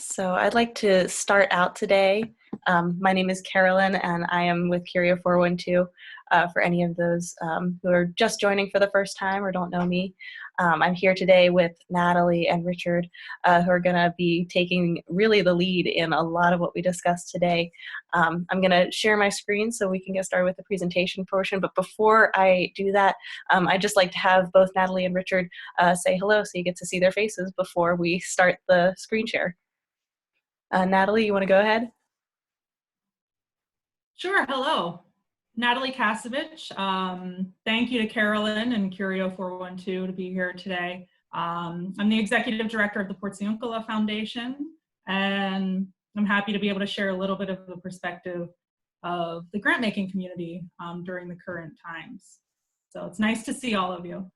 So I'd like to start out today. My name is Carolyn, and I am with Curio 412. For any of those who are just joining for the first time or don't know me, I'm here today with Natalie and Richard, who are going to be taking really the lead in a lot of what we discussed today. I'm going to share my screen so we can get started with the presentation portion. But before I do that, I'd just like to have both Natalie and Richard say hello so you get to see their faces before we start the screen share. Natalie, you want to go ahead? Sure. Hello, Natalie Kasevich. Thank you to Carolyn and Curio 412 to be here today. I'm the executive director of the Portiuncula Foundation, and I'm happy to be able to share a little bit of the perspective of the grant-making community during the current times. So it's nice to see all of you.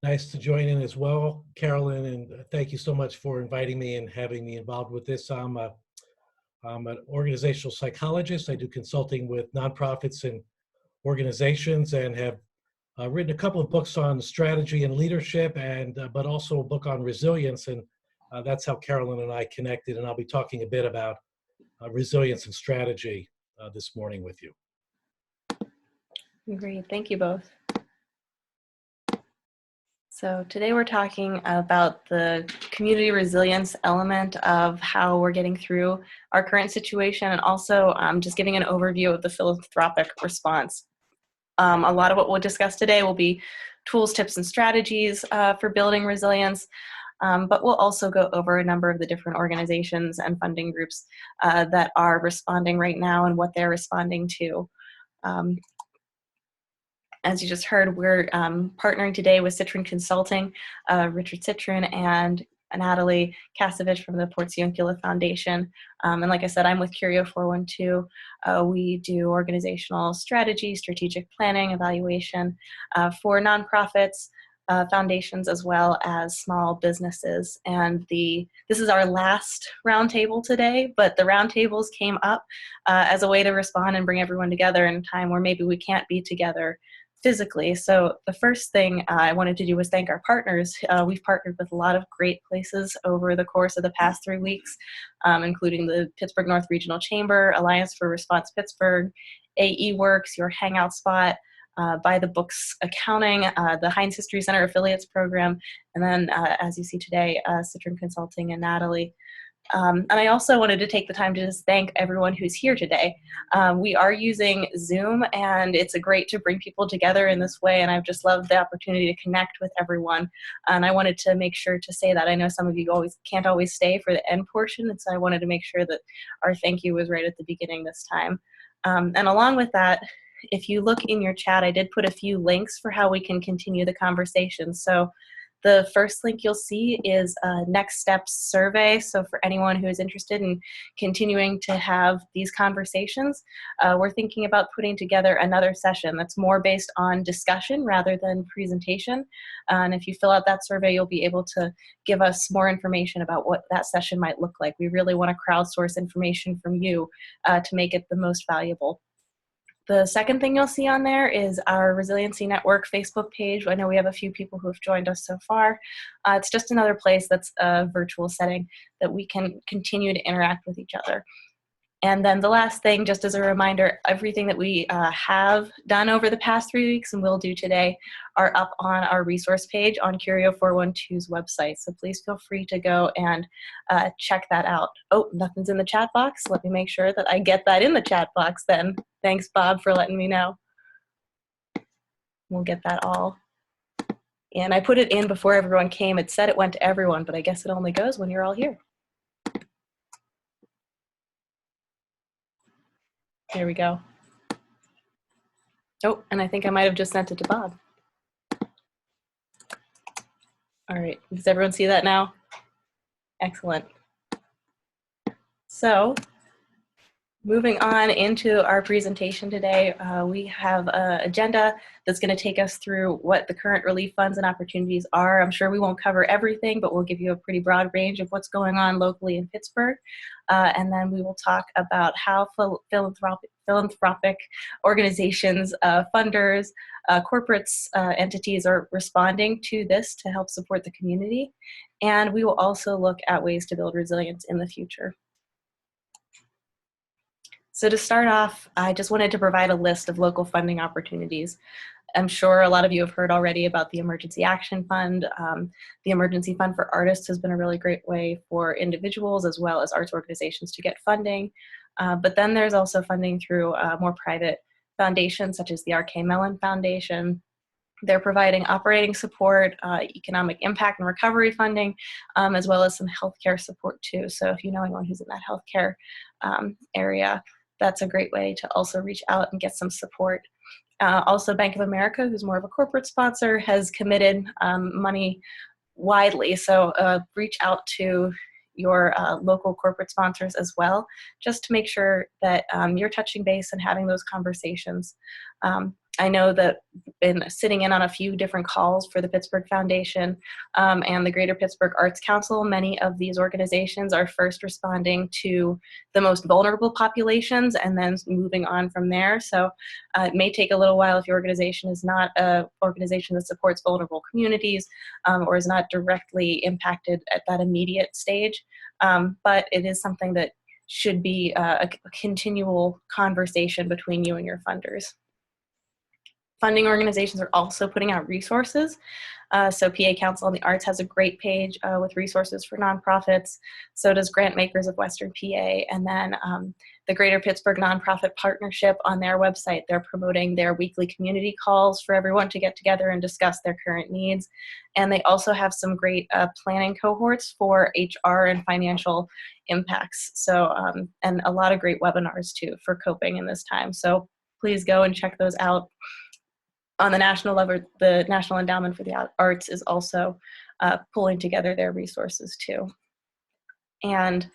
Nice to join in as well, Carolyn, and thank you so much for inviting me and having me involved with this. I'm an organizational psychologist. I do consulting with nonprofits and organizations, and have written a couple of books on strategy and leadership, and but also a book on resilience, and that's how Carolyn and I connected, and I'll be talking a bit about resilience and strategy this morning with you. Great, thank you both. So today we're talking about the community resilience element of how we're getting through our current situation, and also just giving an overview of the philanthropic response. A lot of what we'll discuss today will be tools, tips, and strategies for building resilience, but we'll also go over a number of the different organizations and funding groups that are responding right now and what they're responding to. As you just heard, we're partnering today with Citrin Consulting, Richard Citrin and Natalie Kasevich from the Portiuncula Foundation. And like I said, I'm with Curio 412. We do organizational strategy, strategic planning, evaluation for nonprofits, foundations, as well as small businesses. And this is our last roundtable today, but the roundtables came up as a way to respond and bring everyone together in a time where maybe we can't be together physically. So the first thing I wanted to do was thank our partners. We've partnered with a lot of great places over the course of the past 3 weeks, including the Pittsburgh North Regional Chamber, Alliance for Response Pittsburgh, AE Works, Your Hangout Spot, By the Books Accounting, the Heinz History Center Affiliates Program, and then as you see today, Citrin Consulting and Natalie. And I also wanted to take the time to just thank everyone who's here today. We are using Zoom, and it's great to bring people together in this way, and I've just loved the opportunity to connect with everyone. And I wanted to make sure to say that. I know some of you can't always stay for the end portion, and so I wanted to make sure that our thank you was right at the beginning this time. And along with that, if you look in your chat, I did put a few links for how we can continue the conversation. So the first link you'll see is a next steps survey. So for anyone who is interested in continuing to have these conversations, we're thinking about putting together another session that's more based on discussion rather than presentation. And if you fill out that survey, you'll be able to give us more information about what that session might look like. We really want to crowdsource information from you to make it the most valuable. The second thing you'll see on there is our Resiliency Network Facebook page. I know we have a few people who have joined us so far. It's just another place that's a virtual setting that we can continue to interact with each other. And then the last thing, just as a reminder, everything that we have done over the past 3 weeks and will do today are up on our resource page on Curio 412's website. So please feel free to go and check that out. Oh, nothing's in the chat box. Let me make sure that I get that in the chat box then. Thanks, Bob, for letting me know. We'll get that all. And I put it in before everyone came. It said it went to everyone, but I guess it only goes when you're all here. There we go. Oh, and I think I might have just sent it to Bob. All right, does everyone see that now? Excellent. So, moving on into our presentation today, we have an agenda that's going to take us through what the current relief funds and opportunities are. I'm sure we won't cover everything, but we'll give you a pretty broad range of what's going on locally in Pittsburgh. And then we will talk about how philanthropic organizations, funders, corporates, entities are responding to this to help support the community. And we will also look at ways to build resilience in the future. So to start off, I just wanted to provide a list of local funding opportunities. I'm sure a lot of you have heard already about the Emergency Action Fund. The Emergency Fund for Artists has been a really great way for individuals as well as arts organizations to get funding. But then there's also funding through more private foundations such as the R.K. Mellon Foundation. They're providing operating support, economic impact and recovery funding, as well as some healthcare support too. So if you know anyone who's in that healthcare area, that's a great way to also reach out and get some support. Also, Bank of America, who's more of a corporate sponsor, has committed money widely. So reach out to your local corporate sponsors as well, just to make sure that you're touching base and having those conversations. I know that in sitting in on a few different calls for the Pittsburgh Foundation and the Greater Pittsburgh Arts Council, many of these organizations are first responding to the most vulnerable populations and then moving on from there. So it may take a little while if your organization is not an organization that supports vulnerable communities or is not directly impacted at that immediate stage. But it is something that should be a continual conversation between you and your funders. Funding organizations are also putting out resources. So PA Council on the Arts has a great page with resources for nonprofits. So does Grant Makers of Western PA. And then the Greater Pittsburgh Nonprofit Partnership on their website, they're promoting their weekly community calls for everyone to get together and discuss their current needs. And they also have some great planning cohorts for HR and financial impacts. So, and a lot of great webinars too for coping in this time. So please go and check those out. On the national level, the National Endowment for the Arts is also pulling together their resources too. And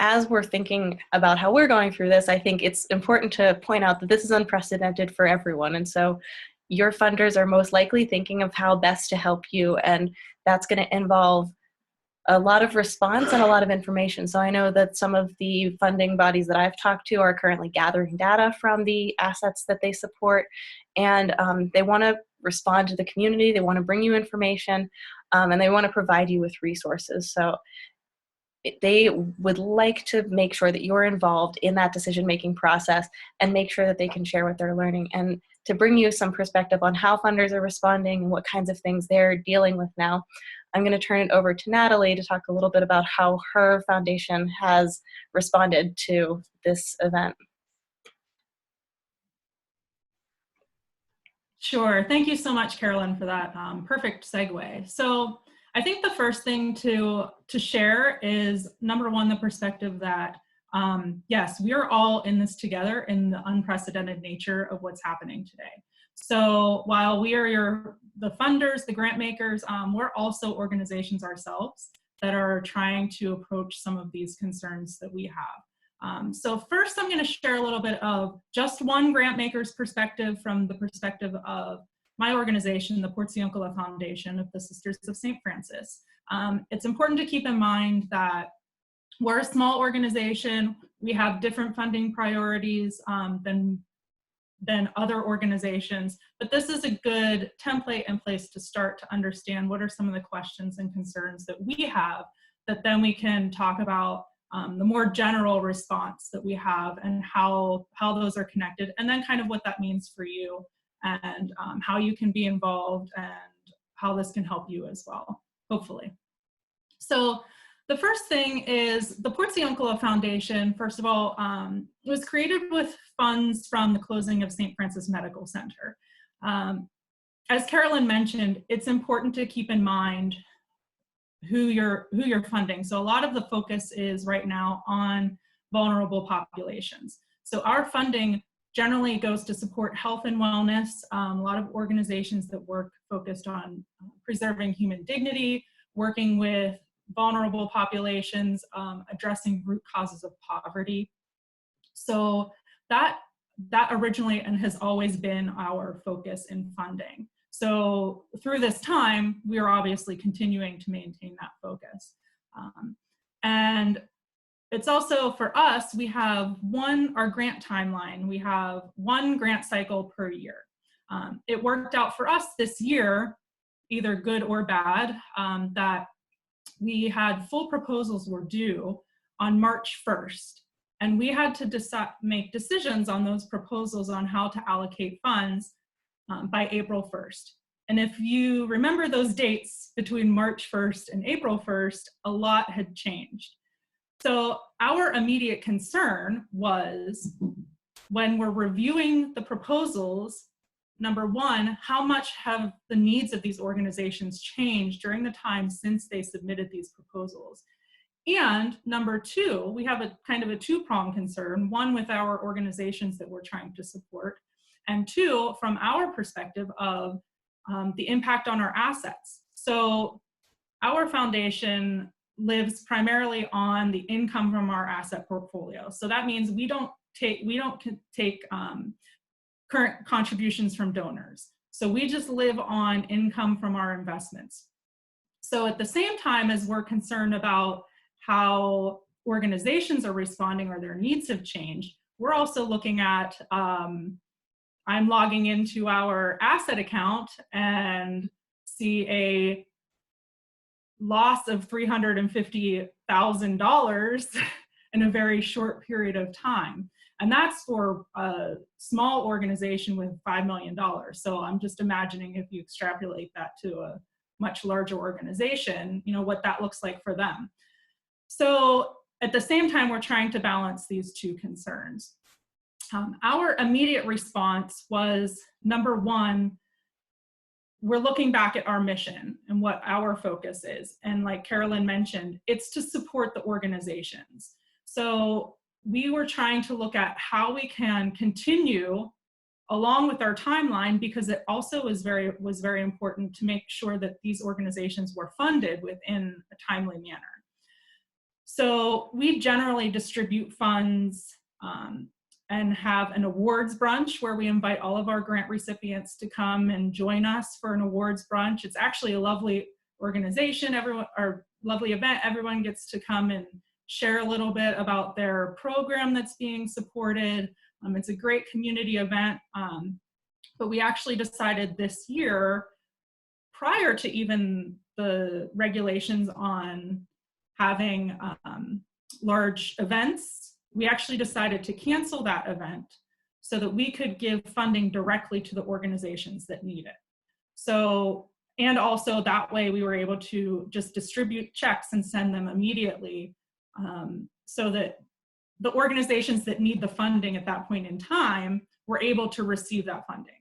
as we're thinking about how we're going through this, I think it's important to point out that this is unprecedented for everyone. And so your funders are most likely thinking of how best to help you. And that's going to involve a lot of response and a lot of information. So I know that some of the funding bodies that I've talked to are currently gathering data from the assets that they support, and they want to respond to the community, they want to bring you information, and they want to provide you with resources. So they would like to make sure that you're involved in that decision-making process and make sure that they can share what they're learning. And to bring you some perspective on how funders are responding and what kinds of things they're dealing with now, I'm going to turn it over to Natalie to talk a little bit about how her foundation has responded to this event. Sure. Thank you so much, Carolyn, for that perfect segue. So I think the first thing to share is, number one, the perspective that, yes, we are all in this together in the unprecedented nature of what's happening today. So while we are the funders, the grant makers, we're also organizations ourselves that are trying to approach some of these concerns that we have. So first, I'm going to share a little bit of just one grant maker's perspective from the perspective of my organization, the Portiuncula Foundation of the Sisters of St. Francis. It's important to keep in mind that we're a small organization. We have different funding priorities than other organizations, but this is a good template and place to start to understand what are some of the questions and concerns that we have, that then we can talk about the more general response that we have and how those are connected, and then kind of what that means for you and how you can be involved and how this can help you as well, hopefully. So the first thing is the Portiuncula Foundation, first of all, was created with funds from the closing of St. Francis Medical Center. As Carolyn mentioned, it's important to keep in mind who you're funding. So a lot of the focus is right now on vulnerable populations. So our funding generally goes to support health and wellness. A lot of organizations that work focused on preserving human dignity, working with vulnerable populations, addressing root causes of poverty. So that originally and has always been our focus in funding. So through this time, we are obviously continuing to maintain that focus. And it's also, for us, we have our grant timeline. We have one grant cycle per year. It worked out for us this year, either good or bad, that we had full proposals were due on March 1st. And we had to make decisions on those proposals on how to allocate funds by April 1st. And if you remember those dates between March 1st and April 1st, a lot had changed. So our immediate concern was, when we're reviewing the proposals, number one, how much have the needs of these organizations changed during the time since they submitted these proposals? And number two, we have a kind of a two-pronged concern, one with our organizations that we're trying to support, and two, from our perspective of the impact on our assets. So our foundation lives primarily on the income from our asset portfolio. So that means we don't take current contributions from donors. So we just live on income from our investments. So at the same time as we're concerned about how organizations are responding or their needs have changed, we're also looking at, I'm logging into our asset account and see a loss of $350,000 in a very short period of time. And that's for a small organization with $5 million. So I'm just imagining if you extrapolate that to a much larger organization, you know, what that looks like for them. So at the same time, we're trying to balance these two concerns. Our immediate response was, number one, we're looking back at our mission and what our focus is. And like Carolyn mentioned, it's to support the organizations. So we were trying to look at how we can continue along with our timeline, because it also was very important to make sure that these organizations were funded within a timely manner. So we generally distribute funds and have an awards brunch where we invite all of our grant recipients to come and join us for an awards brunch. It's actually a lovely organization, lovely event. Everyone gets to come and share a little bit about their program that's being supported. It's a great community event, but we actually decided this year, prior to even the regulations on having large events, we actually decided to cancel that event so that we could give funding directly to the organizations that need it. So, and also that way we were able to just distribute checks and send them immediately, so that the organizations that need the funding at that point in time were able to receive that funding.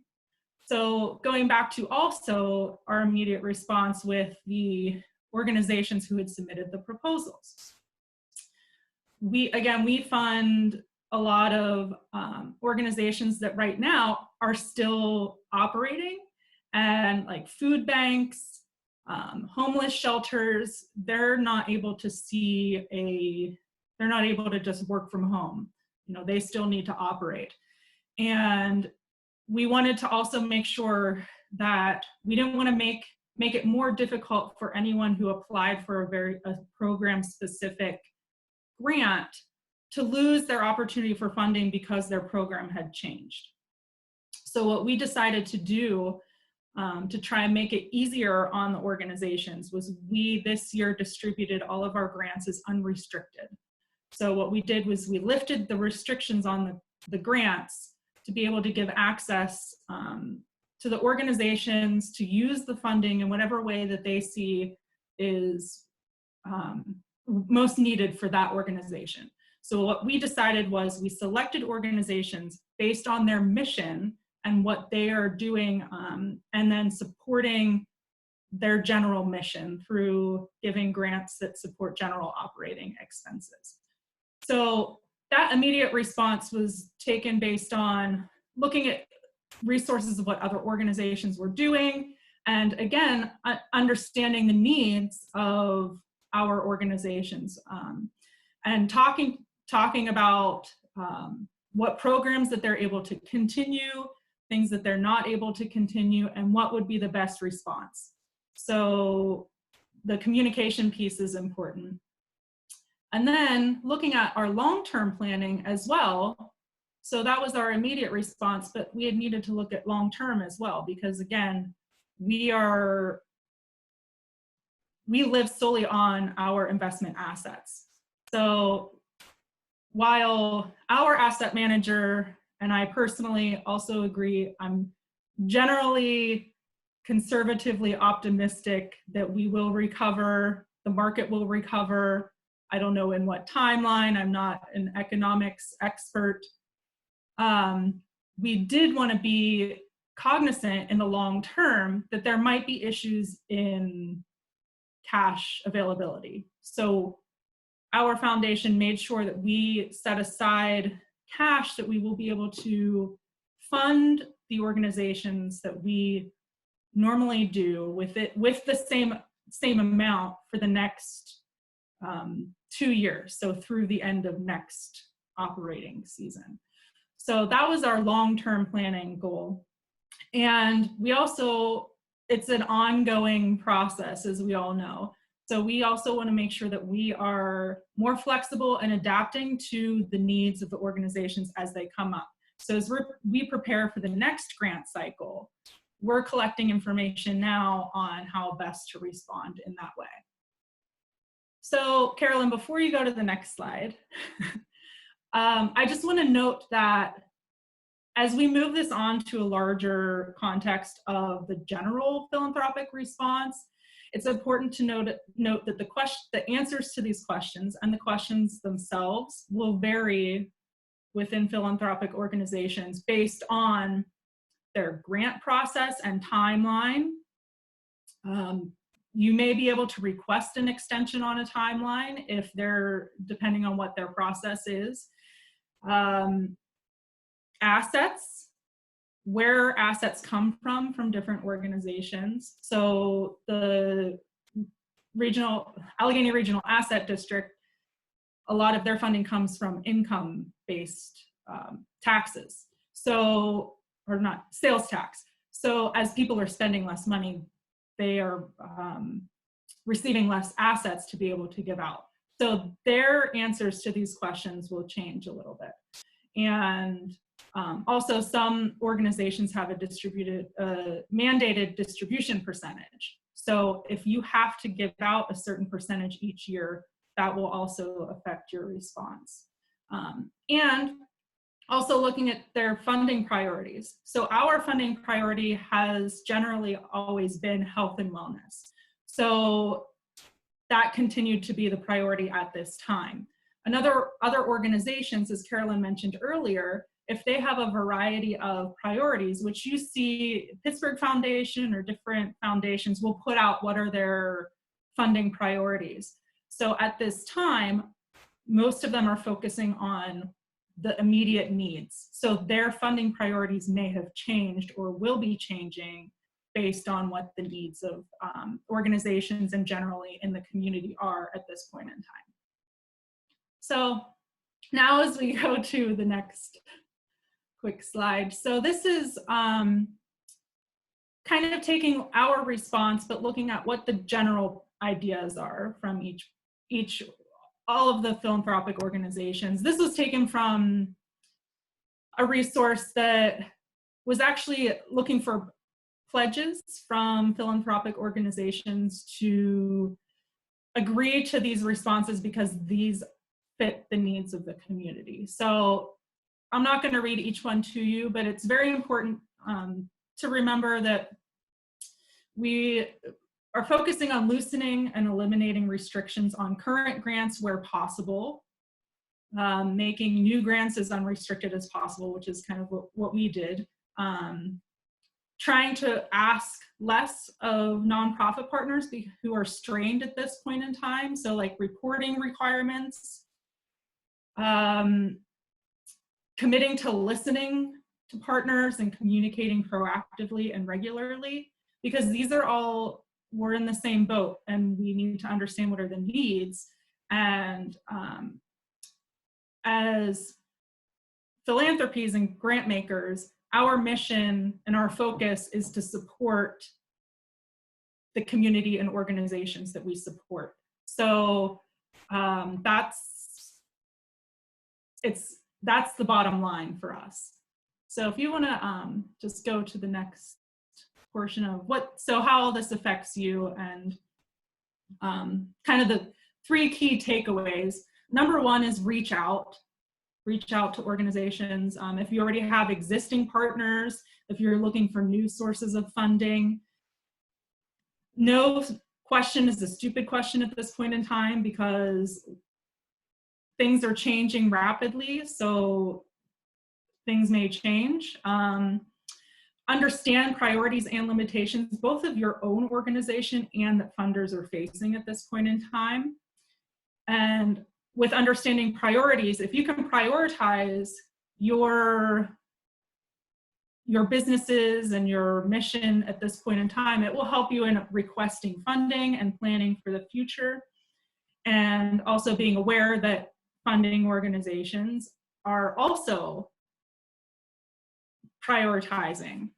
So going back to also our immediate response with the organizations who had submitted the proposals. We fund a lot of organizations that right now are still operating, and like food banks, homeless shelters, they're not able to just work from home. You know, they still need to operate. And we wanted to also make sure that we didn't want to make it more difficult for anyone who applied for a program specific grant to lose their opportunity for funding because their program had changed. So what we decided to do to try and make it easier on the organizations was we this year distributed all of our grants as unrestricted. So what we did was we lifted the restrictions on the grants to be able to give access to the organizations to use the funding in whatever way that they see is most needed for that organization. So what we decided was we selected organizations based on their mission and what they are doing, and then supporting their general mission through giving grants that support general operating expenses. So that immediate response was taken based on looking at resources of what other organizations were doing, and again, understanding the needs of our organizations, and talking about what programs that they're able to continue, things that they're not able to continue, and what would be the best response. So the communication piece is important. And then looking at our long-term planning as well. So that was our immediate response, but we had needed to look at long-term as well, because again, we live solely on our investment assets. So while our asset manager and I personally also agree, I'm generally conservatively optimistic that we will recover, the market will recover. I don't know in what timeline, I'm not an economics expert. We did want to be cognizant in the long term that there might be issues in cash availability. So our foundation made sure that we set aside cash that we will be able to fund the organizations that we normally do with the same amount for the next 2 years, so through the end of next operating season. So that was our long-term planning goal. And we also, it's an ongoing process, as we all know. So we also want to make sure that we are more flexible and adapting to the needs of the organizations as they come up. So as we prepare for the next grant cycle, we're collecting information now on how best to respond in that way. So Carolyn, before you go to the next slide, I just want to note that as we move this on to a larger context of the general philanthropic response, it's important to note that the answers to these questions and the questions themselves will vary within philanthropic organizations based on their grant process and timeline. You may be able to request an extension on a timeline if they're, depending on what their process is. Assets, where assets come from different organizations. So the Allegheny Regional Asset District, a lot of their funding comes from income-based taxes. So, or not, sales tax. So as people are spending less money, they are receiving less assets to be able to give out. So their answers to these questions will change a little bit. And also some organizations have a mandated distribution percentage. So if you have to give out a certain percentage each year, that will also affect your response. And also looking at their funding priorities. So our funding priority has generally always been health and wellness. So that continued to be the priority at this time. Other organizations, as Carolyn mentioned earlier, if they have a variety of priorities, which you see Pittsburgh Foundation or different foundations will put out what are their funding priorities. So at this time, most of them are focusing on the immediate needs. So their funding priorities may have changed or will be changing based on what the needs of organizations and generally in the community are at this point in time. So now as we go to the next quick slide. So this is kind of taking our response, but looking at what the general ideas are from all of the philanthropic organizations. This was taken from a resource that was actually looking for pledges from philanthropic organizations to agree to these responses because these fit the needs of the community. So I'm not going to read each one to you, but it's very important to remember that we are focusing on loosening and eliminating restrictions on current grants where possible, making new grants as unrestricted as possible, which is kind of what we did. Trying to ask less of nonprofit partners who are strained at this point in time. So like reporting requirements, committing to listening to partners and communicating proactively and regularly, because these are all, we're in the same boat and we need to understand what are the needs. And as philanthropies and grant makers, our mission and our focus is to support the community and organizations that we support. So that's the bottom line for us. So if you want to just go to the next portion of how all this affects you, and kind of the 3 key takeaways. Number 1 is reach out to organizations. If you already have existing partners, if you're looking for new sources of funding, no question is a stupid question at this point in time, because things are changing rapidly, so things may change. Understand priorities and limitations, both of your own organization and that funders are facing at this point in time. And with understanding priorities, if you can prioritize your businesses and your mission at this point in time, it will help you in requesting funding and planning for the future. And also being aware that funding organizations are also prioritizing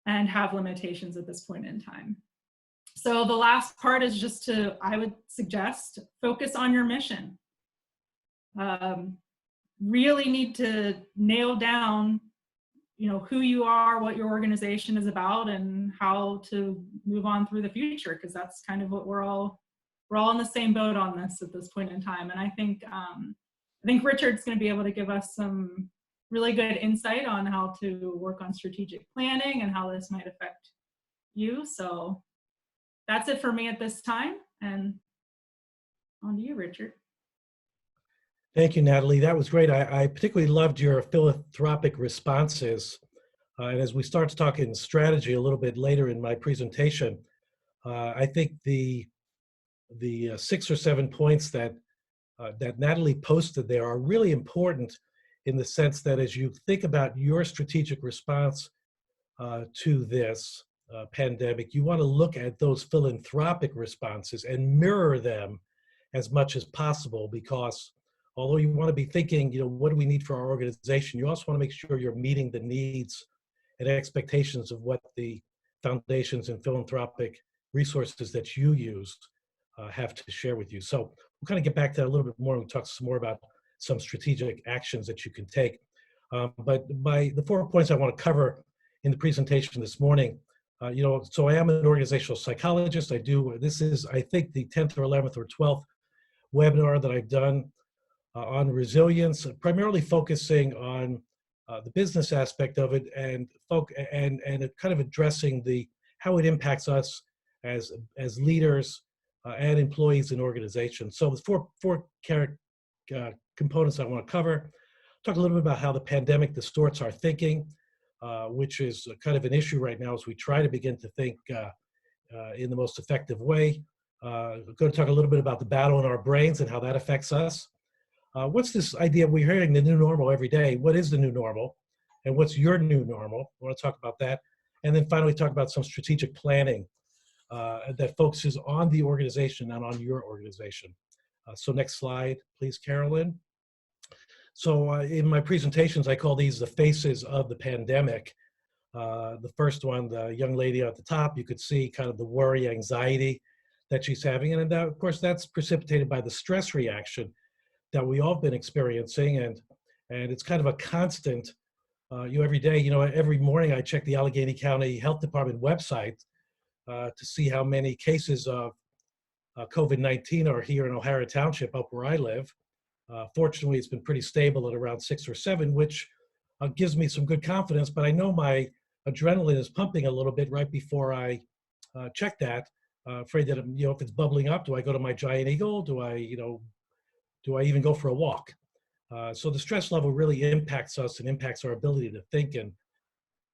and have limitations at this point in time. So the last part is just I would suggest, focus on your mission. Really need to nail down, who you are, what your organization is about, and how to move on through the future, because that's kind of what we're all in the same boat on this at this point in time. And I think Richard's going to be able to give us some really good insight on how to work on strategic planning and how this might affect you. So that's it for me at this time, and on to you, Richard. Thank you, Natalie. That was great. I particularly loved your philanthropic responses. And as we start to talk in strategy a little bit later in my presentation, I think the 6 or 7 points that Natalie posted there are really important, in the sense that as you think about your strategic response to this pandemic, you want to look at those philanthropic responses and mirror them as much as possible, because although you want to be thinking, what do we need for our organization, you also want to make sure you're meeting the needs and expectations of what the foundations and philanthropic resources that you use have to share with you. So we'll kind of get back to that a little bit more and talk some more about some strategic actions that you can take. But the 4 points I want to cover in the presentation this morning, so I am an organizational psychologist. This is, I think, the 10th or 11th or 12th webinar that I've done on resilience, primarily focusing on the business aspect of it, and kind of addressing how it impacts us as leaders and employees in organizations. So the four components I want to cover. Talk a little bit about how the pandemic distorts our thinking, which is kind of an issue right now as we try to begin to think in the most effective way. I'm going to talk a little bit about the battle in our brains and how that affects us. What's this idea? We're hearing the new normal every day. What is the new normal? And what's your new normal? I want to talk about that. And then finally talk about some strategic planning that focuses on the organization and on your organization. So next slide, please, Carolyn. So in my presentations, I call these the faces of the pandemic. The first one, the young lady at the top, you could see kind of the worry, anxiety that she's having. And of course, that's precipitated by the stress reaction that we all been experiencing. And it's kind of a constant, every day, every morning I check the Allegheny County Health Department website to see how many cases of COVID-19 are here in O'Hara Township, up where I live. Fortunately, it's been pretty stable at around 6 or 7, which gives me some good confidence, but I know my adrenaline is pumping a little bit right before I check that. Afraid that, if it's bubbling up, do I go to my giant eagle? Do I even go for a walk? So the stress level really impacts us and impacts our ability to think, and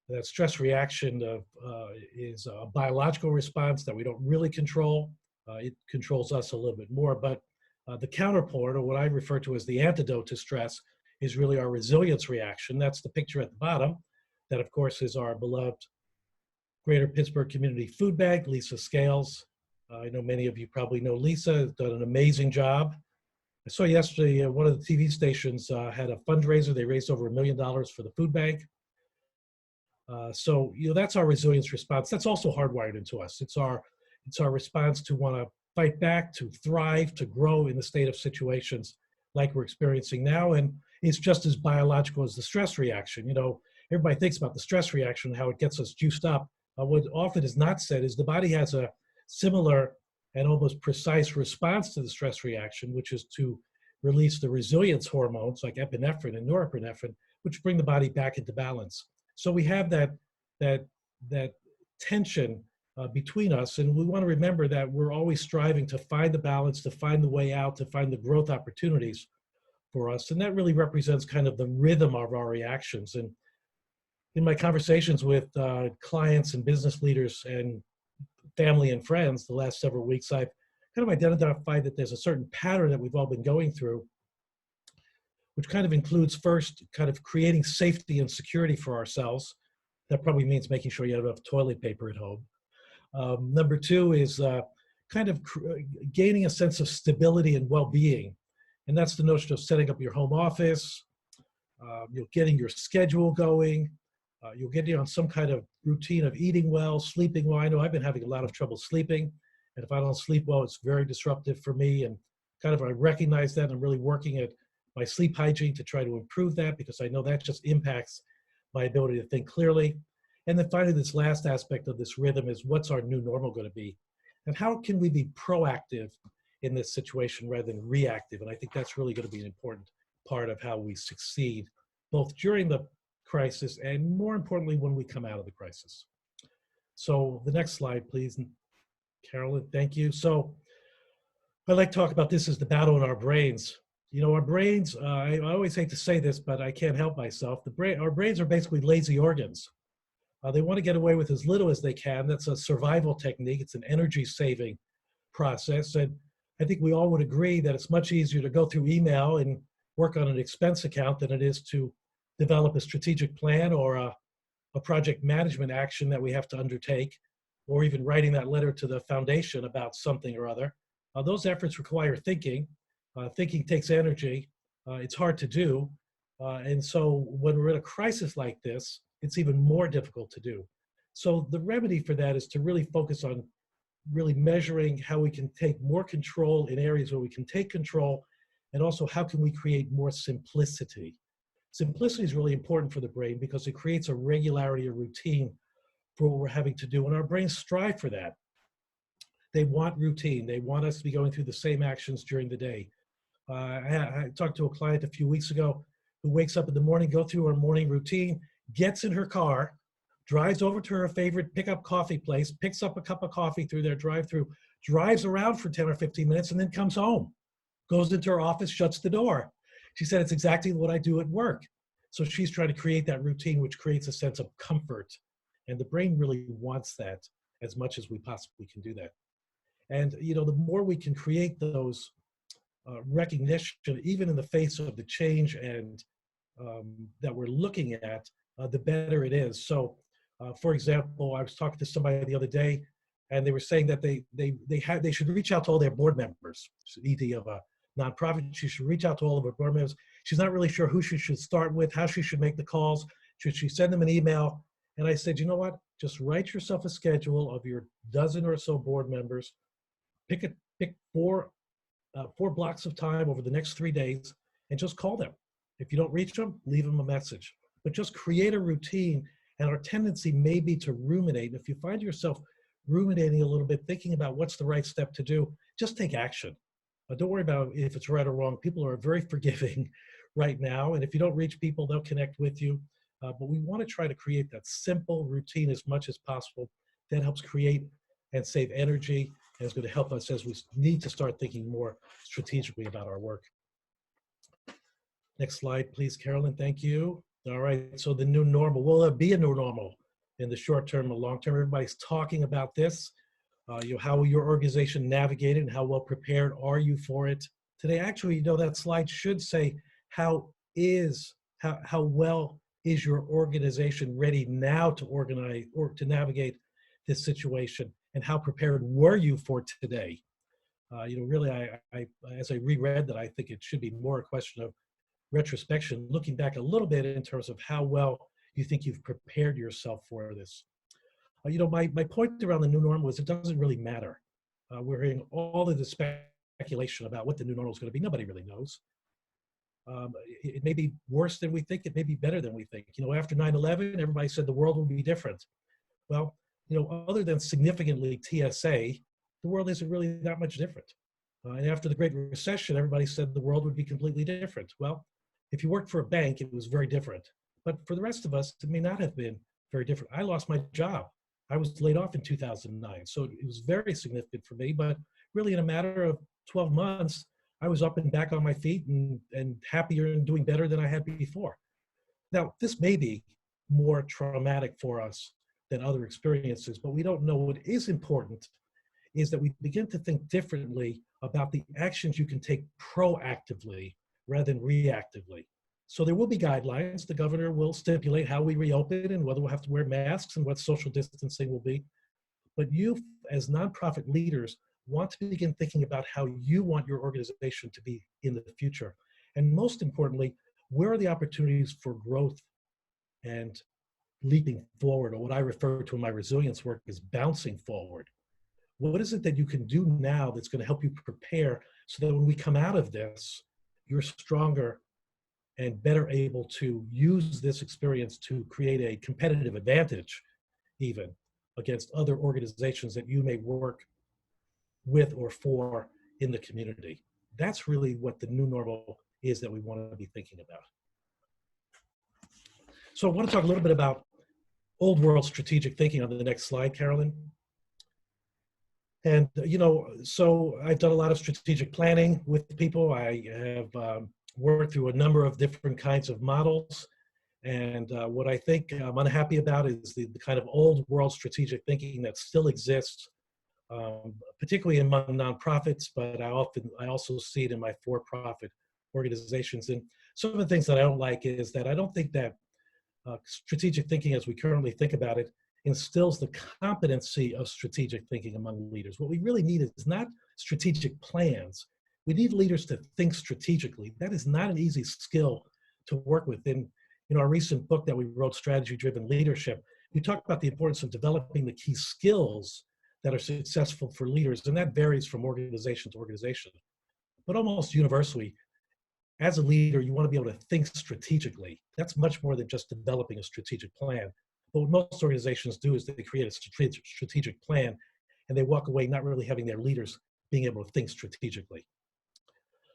that stress reaction is a biological response that we don't really control. It controls us a little bit more, but the counterpart, or what I refer to as the antidote to stress, is really our resilience reaction. That's the picture at the bottom. That, of course, is our beloved Greater Pittsburgh Community Food Bank, Lisa Scales. I know many of you probably know Lisa, has done an amazing job. I saw yesterday one of the TV stations had a fundraiser. They raised over $1 million for the food bank. So that's our resilience response. That's also hardwired into us. It's our response to want to fight back, to thrive, to grow in the state of situations like we're experiencing now. And it's just as biological as the stress reaction. You know, everybody thinks about the stress reaction, how it gets us juiced up. What often is not said is the body has a similar and almost precise response to the stress reaction, which is to release the resilience hormones like epinephrine and norepinephrine, which bring the body back into balance. So we have that tension between us, and we want to remember that we're always striving to find the balance, to find the way out, to find the growth opportunities for us, and that really represents kind of the rhythm of our reactions. And in my conversations with clients and business leaders and family and friends the last several weeks, I've kind of identified that there's a certain pattern that we've all been going through, which kind of includes first kind of creating safety and security for ourselves. That probably means making sure you have enough toilet paper at home. Number two is kind of gaining a sense of stability and well-being. And that's the notion of setting up your home office, getting your schedule going, you'll get on some kind of routine of eating well, sleeping well. I know I've been having a lot of trouble sleeping. And if I don't sleep well, it's very disruptive for me. And kind of I recognize that. I'm really working at my sleep hygiene to try to improve that, because I know that just impacts my ability to think clearly. And then finally, this last aspect of this rhythm is, what's our new normal going to be? And how can we be proactive in this situation rather than reactive? And I think that's really going to be an important part of how we succeed, both during the crisis and, more importantly, when we come out of the crisis. So the next slide, please, Carolyn. Thank you. So I like to talk about this as the battle in our brains. You know, our brains, I always hate to say this, but I can't help myself. Our brains are basically lazy organs. They want to get away with as little as they can. That's a survival technique. It's an energy-saving process. And I think we all would agree that it's much easier to go through email and work on an expense account than it is to develop a strategic plan or a project management action that we have to undertake, or even writing that letter to the foundation about something or other. Those efforts require thinking. Thinking takes energy. It's hard to do. And so when we're in a crisis like this, it's even more difficult to do. So the remedy for that is to really focus on really measuring how we can take more control in areas where we can take control, and also how can we create more simplicity. Simplicity is really important for the brain because it creates a regularity, a routine for what we're having to do, and our brains strive for that. They want routine. They want us to be going through the same actions during the day. I talked to a client a few weeks ago who wakes up in the morning, go through her morning routine, gets in her car, drives over to her favorite pickup coffee place, picks up a cup of coffee through their drive-through, drives around for 10 or 15 minutes, and then comes home, goes into her office, shuts the door. She said, it's exactly what I do at work. So she's trying to create that routine, which creates a sense of comfort. And the brain really wants that as much as we possibly can do that. And, you know, the more we can create those recognition, even in the face of the change and that we're looking at, the better it is. So, for example, I was talking to somebody the other day, and they were saying that they should reach out to all their board members. ED of a nonprofit, she should reach out to all of her board members. She's not really sure who she should start with, how she should make the calls. Should she send them an email? And I said, you know what? Just write yourself a schedule of your dozen or so board members. Pick four blocks of time over the next 3 days and just call them. If you don't reach them, leave them a message. But just create a routine, and our tendency may be to ruminate. If you find yourself ruminating a little bit, thinking about what's the right step to do, just take action. Don't worry about if it's right or wrong. People are very forgiving right now, and if you don't reach people, they'll connect with you. But we want to try to create that simple routine as much as possible. That helps create and save energy, and it's going to help us as we need to start thinking more strategically about our work. Next slide, please, Carolyn. Thank you. All right, so the new normal. Will there be a new normal in the short term or long term? Everybody's talking about this. How will your organization navigate it, and how well prepared are you for it? Today, actually, you know, that slide should say, how well is your organization ready now to organize or to navigate this situation, and how prepared were you for today? Really, as I reread that, I think it should be more a question of retrospection, looking back a little bit in terms of how well you think you've prepared yourself for this. My point around the new normal is it doesn't really matter. We're hearing all of the speculation about what the new normal is going to be. Nobody really knows. It may be worse than we think. It may be better than we think. You know, after 9/11, everybody said the world would be different. Well, you know, other than significantly TSA, the world isn't really that much different. And after the Great Recession, everybody said the world would be completely different. Well, if you worked for a bank, it was very different. But for the rest of us, it may not have been very different. I lost my job. I was laid off in 2009. So it was very significant for me. But really, in a matter of 12 months, I was up and back on my feet and happier and doing better than I had before. Now, this may be more traumatic for us than other experiences, but we don't know. What is important is that we begin to think differently about the actions you can take proactively rather than reactively. So there will be guidelines. The governor will stipulate how we reopen and whether we'll have to wear masks and what social distancing will be. But you, as nonprofit leaders, want to begin thinking about how you want your organization to be in the future. And most importantly, where are the opportunities for growth and leaping forward, or what I refer to in my resilience work as bouncing forward? What is it that you can do now that's going to help you prepare so that when we come out of this, you're stronger and better able to use this experience to create a competitive advantage, even against other organizations that you may work with or for in the community? That's really what the new normal is that we want to be thinking about. So I want to talk a little bit about old world strategic thinking on the next slide, Carolyn. And, you know, so I've done a lot of strategic planning with people. I have worked through a number of different kinds of models. And what I think I'm unhappy about is the kind of old world strategic thinking that still exists, particularly among nonprofits, but I also see it in my for-profit organizations. And some of the things that I don't like is that I don't think that strategic thinking as we currently think about it instills the competency of strategic thinking among leaders. What we really need is not strategic plans. We need leaders to think strategically. That is not an easy skill to work with. In our recent book that we wrote, Strategy Driven Leadership, we talk about the importance of developing the key skills that are successful for leaders, and that varies from organization to organization. But almost universally, as a leader, you want to be able to think strategically. That's much more than just developing a strategic plan. But what most organizations do is they create a strategic plan, and they walk away not really having their leaders being able to think strategically.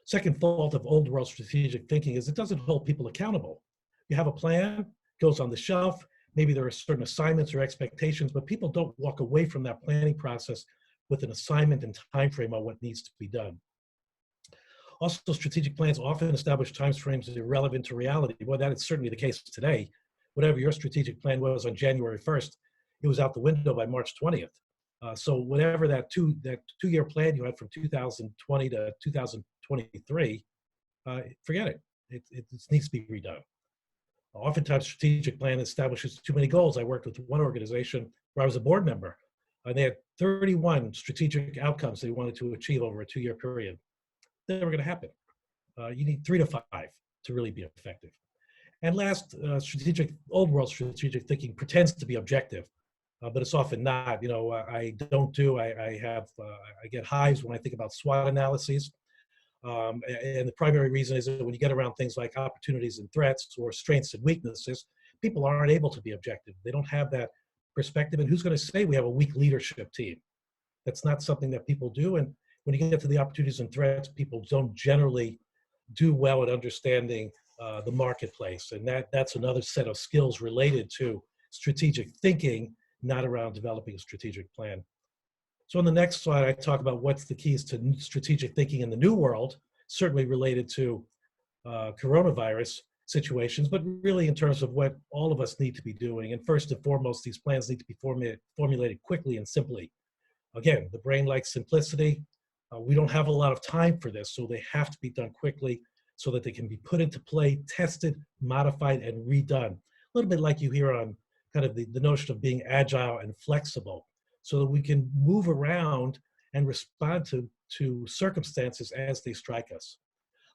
Second fault of old world strategic thinking is it doesn't hold people accountable. You have a plan, goes on the shelf, maybe there are certain assignments or expectations, but people don't walk away from that planning process with an assignment and time frame on what needs to be done. Also, strategic plans often establish timeframes that are irrelevant to reality. Well, that is certainly the case today. Whatever your strategic plan was on January 1st, it was out the window by March 20th. So whatever that two-year plan you had from 2020 to 2023, forget it. It needs to be redone. Oftentimes, strategic plan establishes too many goals. I worked with one organization where I was a board member, and they had 31 strategic outcomes they wanted to achieve over a 2-year period. Never going to happen. You need 3 to 5 to really be effective. And last, old world strategic thinking pretends to be objective, but it's often not. You know, I get hives when I think about SWOT analyses. And the primary reason is that when you get around things like opportunities and threats or strengths and weaknesses, people aren't able to be objective. They don't have that perspective. And who's going to say we have a weak leadership team? That's not something that people do. And when you get to the opportunities and threats, people don't generally do well at understanding the marketplace. And that's another set of skills related to strategic thinking, not around developing a strategic plan. So on the next slide, I talk about what's the keys to strategic thinking in the new world, certainly related to coronavirus situations, but really in terms of what all of us need to be doing. And first and foremost, these plans need to be formulated quickly and simply. Again, the brain likes simplicity. We don't have a lot of time for this, so they have to be done quickly so that they can be put into play, tested, modified, and redone. A little bit like you hear on kind of the notion of being agile and flexible, so that we can move around and respond to circumstances as they strike us.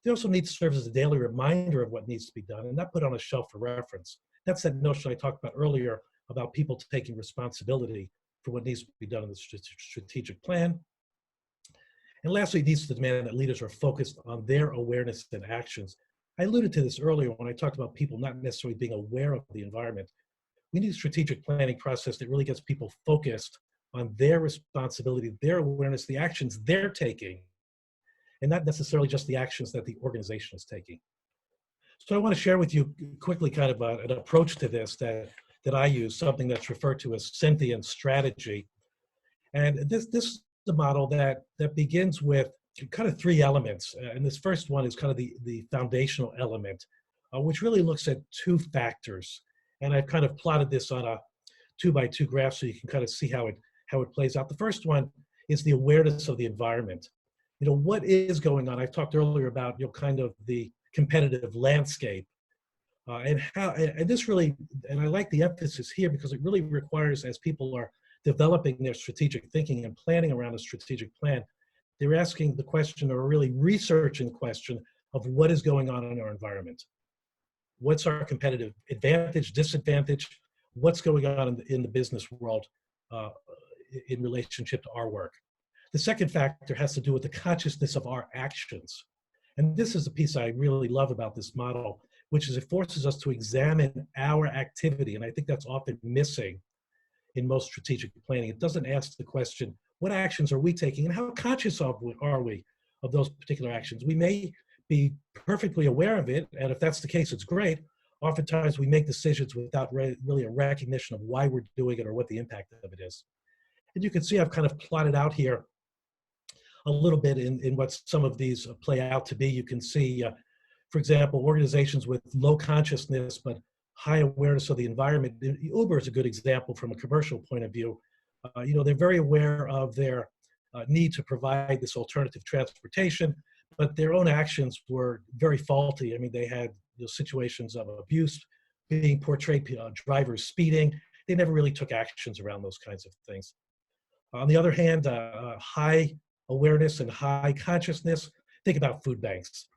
They also need to serve as a daily reminder of what needs to be done and not put on a shelf for reference. That's that notion I talked about earlier about people taking responsibility for what needs to be done in the strategic plan. And lastly, it needs to demand that leaders are focused on their awareness and actions. I alluded to this earlier when I talked about people not necessarily being aware of the environment. We need a strategic planning process that really gets people focused on their responsibility, their awareness, the actions they're taking, and not necessarily just the actions that the organization is taking. So I want to share with you quickly kind of an approach to this that I use, something that's referred to as sentient strategy. And this is the model that begins with kind of three elements. And this first one is kind of the foundational element, which really looks at two factors. And I've kind of plotted this on a 2x2 graph so you can kind of see how it plays out. The first one is the awareness of the environment. You know, what is going on? I've talked earlier about, you know, kind of the competitive landscape. And this really, and I like the emphasis here because it really requires, as people are developing their strategic thinking and planning around a strategic plan, they're asking the question, or really researching the question of what is going on in our environment. What's our competitive advantage, disadvantage? What's going on in the business world in relationship to our work? The second factor has to do with the consciousness of our actions. And this is the piece I really love about this model, which is it forces us to examine our activity. And I think that's often missing in most strategic planning. It doesn't ask the question, what actions are we taking and how conscious are we of those particular actions? We may be perfectly aware of it, and if that's the case, it's great. Oftentimes we make decisions without really a recognition of why we're doing it or what the impact of it is. And you can see I've kind of plotted out here a little bit in what some of these play out to be. You can see, for example, organizations with low consciousness but high awareness of the environment. Uber is a good example from a commercial point of view. You know, they're very aware of their need to provide this alternative transportation, but their own actions were very faulty. I mean, they had, you know, situations of abuse being portrayed, drivers speeding. They never really took actions around those kinds of things. On the other hand, high awareness and high consciousness, think about food banks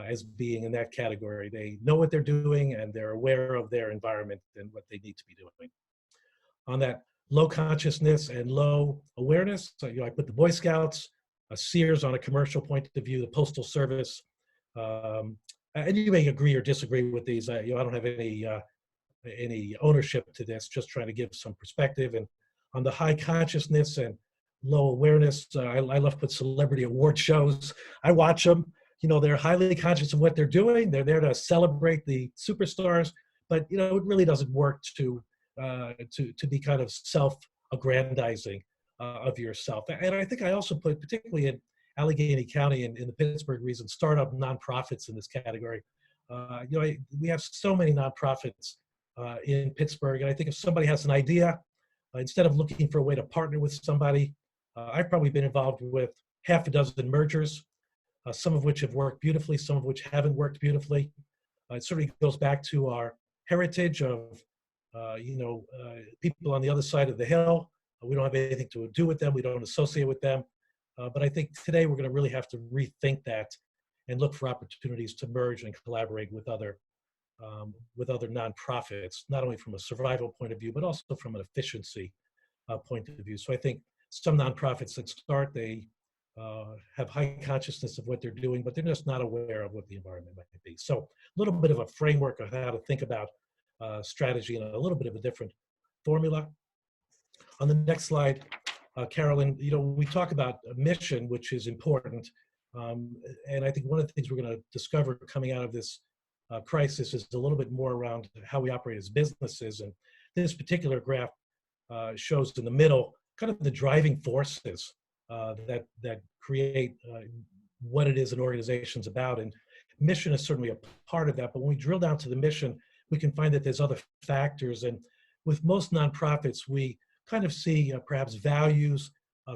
as being in that category. They know what they're doing and they're aware of their environment and what they need to be doing. On that low consciousness and low awareness, so, you know, I put the Boy Scouts, Sears on a commercial point of view, the Postal Service, and you may agree or disagree with these. You know, I don't have any ownership to this, just trying to give some perspective. And on the high consciousness and low awareness, I love to put celebrity award shows. I watch them. You know, they're highly conscious of what they're doing. They're there to celebrate the superstars, but, you know, it really doesn't work to be kind of self-aggrandizing of yourself. And I think I also put, particularly in Allegheny County and in the Pittsburgh region, startup nonprofits in this category. You know, we have so many nonprofits in Pittsburgh, and I think if somebody has an idea, instead of looking for a way to partner with somebody, I've probably been involved with half a dozen mergers, some of which have worked beautifully, some of which haven't worked beautifully. It certainly goes back to our heritage of, you know, people on the other side of the hill. We don't have anything to do with them. We don't associate with them. But I think today we're going to really have to rethink that and look for opportunities to merge and collaborate with other nonprofits, not only from a survival point of view, but also from an efficiency point of view. So I think some nonprofits that start, they have high consciousness of what they're doing, but they're just not aware of what the environment might be. So a little bit of a framework of how to think about strategy in a little bit of a different formula. On the next slide, Carolyn, you know, we talk about a mission, which is important. And I think one of the things we're going to discover coming out of this crisis is a little bit more around how we operate as businesses. And this particular graph shows in the middle kind of the driving forces that create what it is an organization's about. And mission is certainly a part of that. But when we drill down to the mission, we can find that there's other factors. And with most nonprofits, we kind of see perhaps values,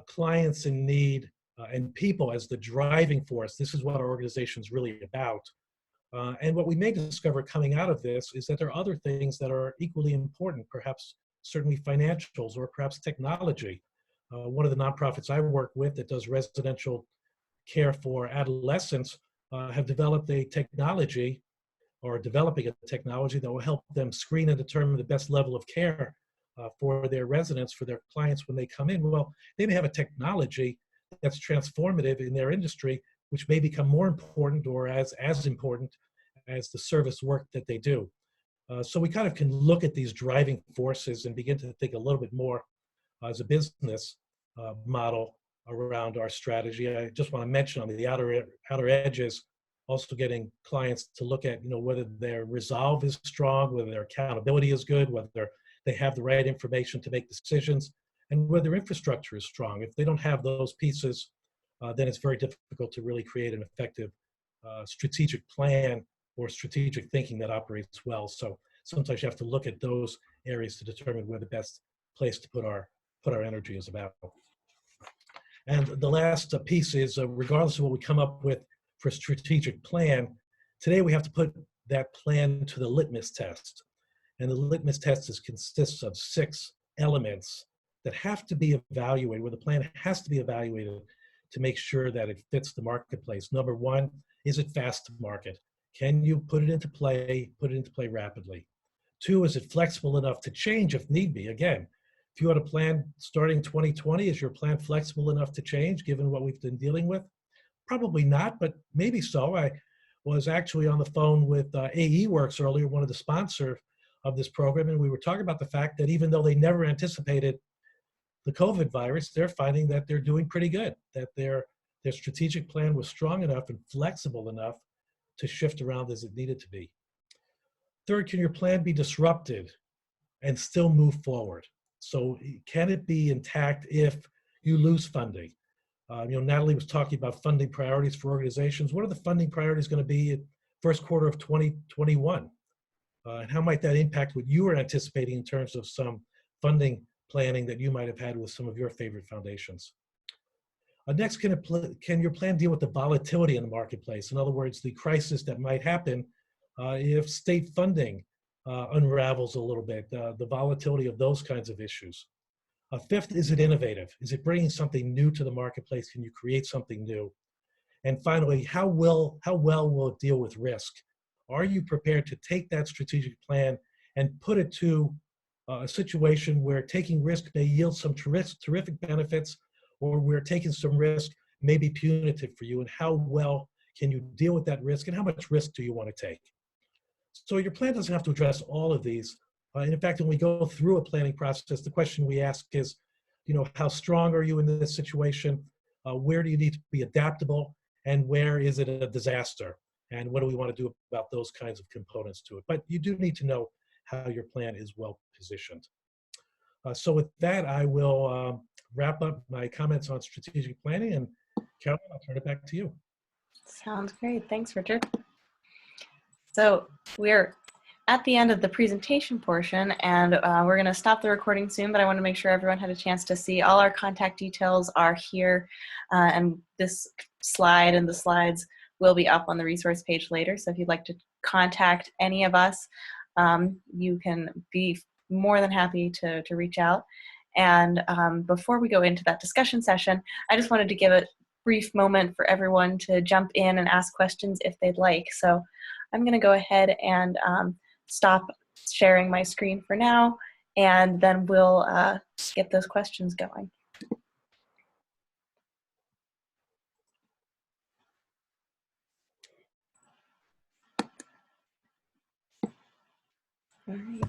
clients in need, and people as the driving force. This is what our organization's really about. And what we may discover coming out of this is that there are other things that are equally important, perhaps certainly financials or perhaps technology. One of the nonprofits I work with that does residential care for adolescents have developed a technology or developing a technology that will help them screen and determine the best level of care for their residents, for their clients when they come in. Well, they may have a technology that's transformative in their industry, which may become more important or as important as the service work that they do. So we kind of can look at these driving forces and begin to think a little bit more as a business model around our strategy. I just want to mention on the outer edges, also getting clients to look at, whether their resolve is strong, whether their accountability is good, whether they have the right information to make decisions, and whether their infrastructure is strong. If they don't have those pieces, then it's very difficult to really create an effective strategic plan or strategic thinking that operates well. So sometimes you have to look at those areas to determine where the best place to put our energy is about. And the last piece is, regardless of what we come up with for a strategic plan, today we have to put that plan to the litmus test. And the litmus test consists of 6 elements that have to be evaluated, where the plan has to be evaluated to make sure that it fits the marketplace. Number 1, is it fast to market? Can you put it into play rapidly? 2, is it flexible enough to change if need be? Again, if you had a plan starting 2020, is your plan flexible enough to change given what we've been dealing with? Probably not, but maybe so. I was actually on the phone with AE Works earlier, one of the sponsors of this program, and we were talking about the fact that even though they never anticipated the COVID virus, they're finding that they're doing pretty good, that their strategic plan was strong enough and flexible enough to shift around as it needed to be. 3rd, can your plan be disrupted and still move forward? So can it be intact if you lose funding? Natalie was talking about funding priorities for organizations. What are the funding priorities going to be in first quarter of 2021? And how might that impact what you were anticipating in terms of some funding planning that you might have had with some of your favorite foundations? Next, can your plan deal with the volatility in the marketplace? In other words, the crisis that might happen if state funding unravels a little bit, the volatility of those kinds of issues. 5th, is it innovative? Is it bringing something new to the marketplace? Can you create something new? And finally, how well will it deal with risk? Are you prepared to take that strategic plan and put it to a situation where taking risk may yield some terrific benefits, or where taking some risk may be punitive for you? And how well can you deal with that risk? And how much risk do you want to take? So your plan doesn't have to address all of these. And in fact, when we go through a planning process, the question we ask is, how strong are you in this situation? Where do you need to be adaptable? And where is it a disaster? And what do we want to do about those kinds of components to it? But you do need to know how your plan is well positioned. So with that, I will wrap up my comments on strategic planning. And Carolyn, I'll turn it back to you. Sounds great. Thanks, Richard. So we're at the end of the presentation portion, and we're going to stop the recording soon, but I want to make sure everyone had a chance to see. All our contact details are here, and this slide and the slides will be up on the resource page later. So if you'd like to contact any of us, you can be more than happy to reach out. And before we go into that discussion session, I just wanted to give a brief moment for everyone to jump in and ask questions if they'd like. So I'm going to go ahead and stop sharing my screen for now, and then we'll get those questions going. All right.